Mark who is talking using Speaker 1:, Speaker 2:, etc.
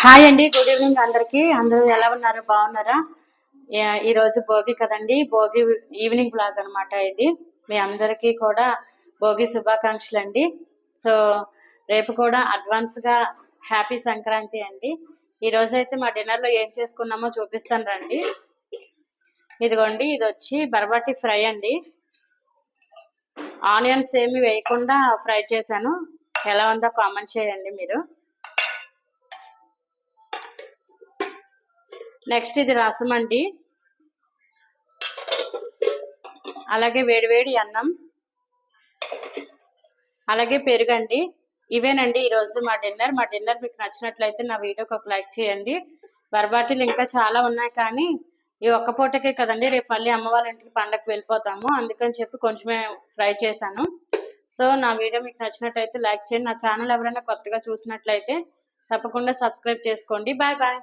Speaker 1: Hi అండి, good evening అందరికి. అందరూ ఎలా ఉన్నారు? బాగున్నారా? ఈ రోజు భోగి కదండి, భోగి ఈవినింగ్ బ్లాగ్ అనమాట ఇది. మీ అందరికీ కూడా భోగి శుభాకాంక్షలు అండి. సో రేపు కూడా అడ్వాన్స్ గా హ్యాపీ సంక్రాంతి అండి. ఈ రోజు అయితే మా డిన్నర్ లో ఏం చేసుకున్నామో చూపిస్తాను రండి. ఇదిగోండి, ఇది వచ్చి బర్బాటి ఫ్రై అండి. ఆనియన్స్ ఏమి వేయకుండా ఫ్రై చేశాను. ఎలా ఉందో కామెంట్ చేయండి మీరు. నెక్స్ట్ ఇది రసం అండి, అలాగే వేడివేడి అన్నం, అలాగే పెరుగండి. ఇవేనండి ఈరోజు మా డిన్నర్. మీకు నచ్చినట్లయితే నా వీడియోకి ఒక లైక్ చేయండి. బర్బాటీలు ఇంకా చాలా ఉన్నాయి, కానీ ఈ ఒక్క పూటకే కదండి, రేపు మళ్ళీ అమ్మ వాళ్ళ ఇంటికి పండగకి వెళ్ళిపోతాము. అందుకని చెప్పి కొంచెమే ఫ్రై చేశాను. సో నా వీడియో మీకు నచ్చినట్లయితే లైక్ చేయండి. నా ఛానల్ ఎవరైనా కొత్తగా చూసినట్లయితే తప్పకుండా సబ్స్క్రైబ్ చేసుకోండి. Bye bye.